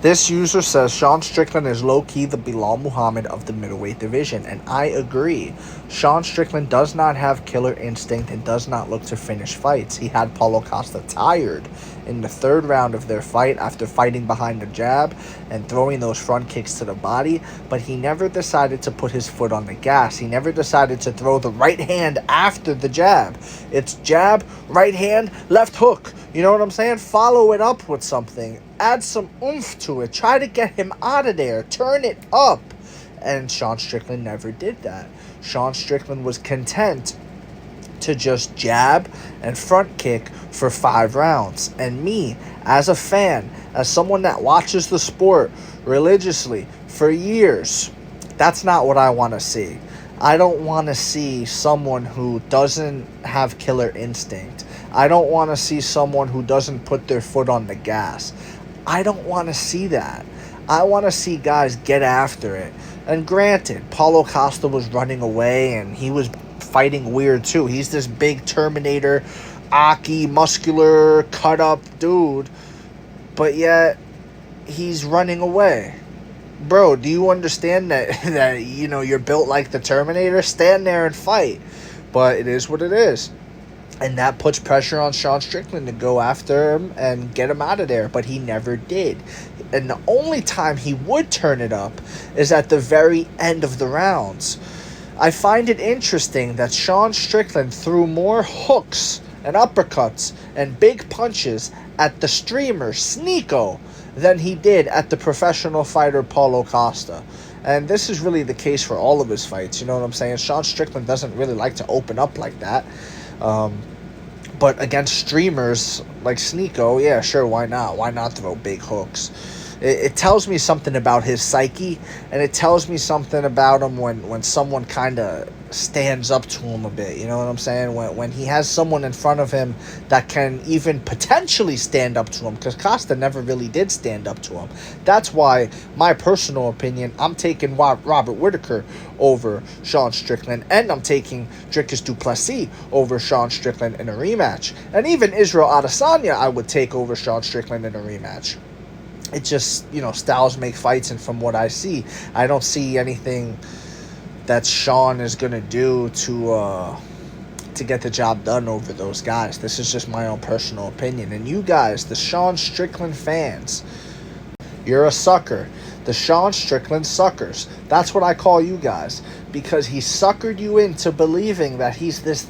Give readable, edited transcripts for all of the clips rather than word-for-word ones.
This user says Sean Strickland is low-key the Belal Muhammad of the middleweight division, and I agree. Sean Strickland does not have killer instinct and does not look to finish fights. He had Paulo Costa tired in the third round of their fight after fighting behind the jab and throwing those front kicks to the body, but he never decided to put his foot on the gas. He never decided to throw the right hand after the jab. It's jab, right hand, left hook. You know what I'm saying? Follow it up with something. Add some oomph to it. Try to get him out of there. Turn it up. And Sean Strickland never did that. Sean Strickland was content to just jab and front kick for 5 rounds. And me, as a fan, as someone that watches the sport religiously for years, that's not what I want to see. I don't want to see someone who doesn't have killer instinct. I don't want to see someone who doesn't put their foot on the gas. I don't want to see that. I want to see guys get after it. And granted, Paulo Costa was running away and he was fighting weird too. He's this big Terminator, Aki, muscular, cut up dude. But yet, he's running away. Bro, do you understand that you're built like the Terminator? Stand there and fight. But it is what it is. And that puts pressure on Sean Strickland to go after him and get him out of there. But he never did. And the only time he would turn it up is at the very end of the rounds. I find it interesting that Sean Strickland threw more hooks and uppercuts and big punches at the streamer Sneeko than he did at the professional fighter Paulo Costa. And this is really the case for all of his fights. You know what I'm saying? Sean Strickland doesn't really like to open up like that. But against streamers like Sneeko, yeah, sure, why not? Why not throw big hooks? It tells me something about his psyche, and it tells me something about him when someone kind of stands up to him a bit. You know what I'm saying? When he has someone in front of him that can even potentially stand up to him, because Costa never really did stand up to him. That's why, my personal opinion, I'm taking Robert Whittaker over Sean Strickland, and I'm taking Dricus du Plessis over Sean Strickland in a rematch. And even Israel Adesanya I would take over Sean Strickland in a rematch. It just, styles make fights, and from what I see, I don't see anything that Sean is going to do to get the job done over those guys. This is just my own personal opinion. And you guys, the Sean Strickland fans, you're a sucker. The Sean Strickland suckers. That's what I call you guys. Because he suckered you into believing that he's this,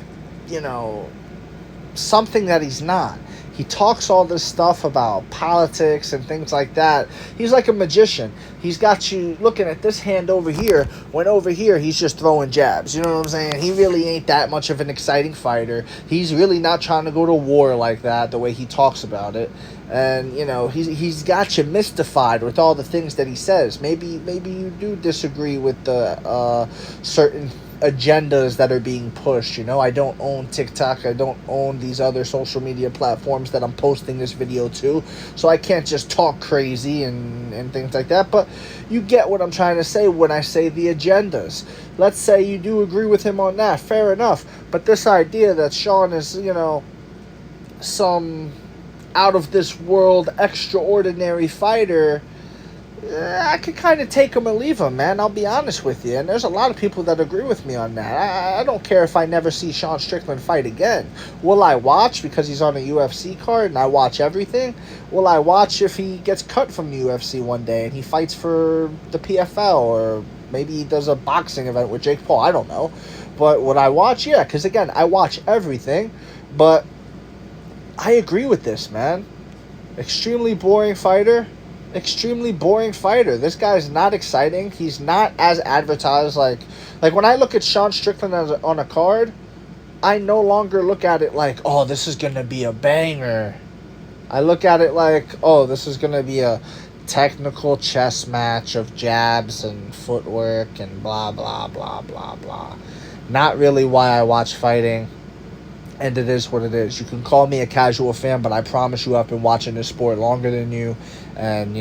something that he's not. He talks all this stuff about politics and things like that. He's like a magician. He's got you looking at this hand over here, when over here he's just throwing jabs. You know what I'm saying? He really ain't that much of an exciting fighter. He's really not trying to go to war like that, the way he talks about it. And, he's got you mystified with all the things that he says. Maybe you do disagree with the certain agendas that are being pushed. I don't own TikTok. I don't own these other social media platforms that I'm posting this video to, so I can't just talk crazy and things like that. But you get what I'm trying to say when I say the agendas. Let's say you do agree with him on that, fair enough. But this idea that Sean is some out of this world extraordinary fighter, I could kind of take him or leave him, man. I'll be honest with you. And there's a lot of people that agree with me on that. I don't care if I never see Sean Strickland fight again. Will I watch because he's on a UFC card and I watch everything? Will I watch if he gets cut from the UFC one day and he fights for the PFL, or maybe he does a boxing event with Jake Paul? I don't know. But would I watch? Yeah, because again, I watch everything. But I agree with this, man. Extremely boring fighter. Extremely boring fighter. This guy's not exciting. He's not as advertised. Like when I look at Sean Strickland on a card, I no longer look at it like, oh, this is going to be a banger. I look at it like, oh, this is going to be a technical chess match of jabs and footwork and blah, blah, blah, blah, blah. Not really why I watch fighting. And it is what it is. You can call me a casual fan, but I promise you I've been watching this sport longer than you. And,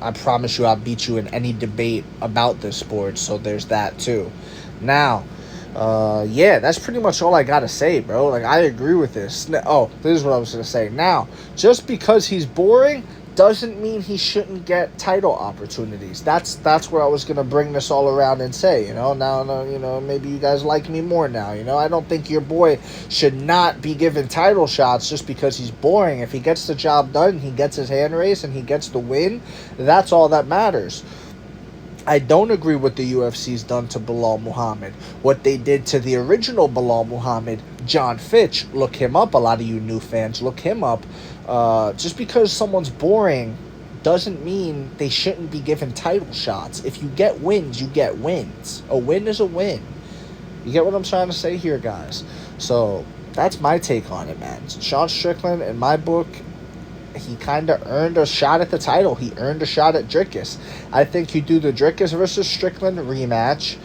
I promise you I'll beat you in any debate about this sport. So there's that too. Now, that's pretty much all I got to say, bro. I agree with this. Oh, this is what I was going to say. Now, just because he's boring doesn't mean he shouldn't get title opportunities. That's where I was gonna bring this all around and say, now, maybe you guys like me more now. I don't think your boy should not be given title shots just because he's boring. If he gets the job done, he gets his hand raised, and he gets the win, that's all that matters. I don't agree with the UFC's done to Belal Muhammad. What they did to the original Belal Muhammad, John Fitch, look him up. A lot of you new fans, look him up. Just because someone's boring doesn't mean they shouldn't be given title shots. If you get wins, you get wins. A win is a win. You get what I'm trying to say here, guys? So that's my take on it, man. Sean Strickland, in my book, he kind of earned a shot at the title. He earned a shot at Dricus. I think you do the Dricus versus Strickland rematch.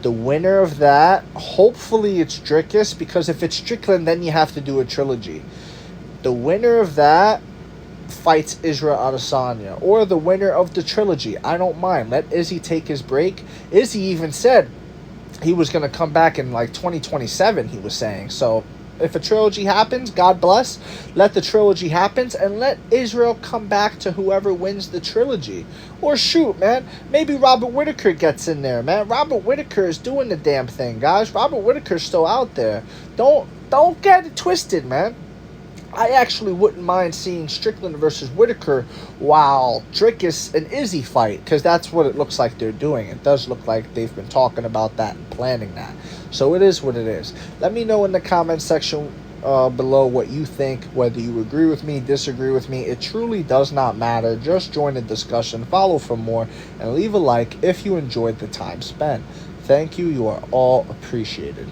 The winner of that, hopefully it's Dricus, because if it's Strickland, then you have to do a trilogy. The winner of that fights Israel Adesanya, or the winner of the trilogy. I don't mind. Let Izzy take his break. Izzy even said he was going to come back in like 2027, he was saying. So if a trilogy happens, God bless. Let the trilogy happen, and let Israel come back to whoever wins the trilogy. Or shoot, man, maybe Robert Whittaker gets in there, man. Robert Whittaker is doing the damn thing, guys. Robert Whittaker's still out there. Don't get it twisted, man. I actually wouldn't mind seeing Strickland versus Whittaker while Dricus and Izzy fight, because that's what it looks like they're doing. It does look like they've been talking about that and planning that. So it is what it is. Let me know in the comment section below what you think, whether you agree with me, disagree with me. It truly does not matter. Just join the discussion, follow for more, and leave a like if you enjoyed the time spent. Thank you. You are all appreciated.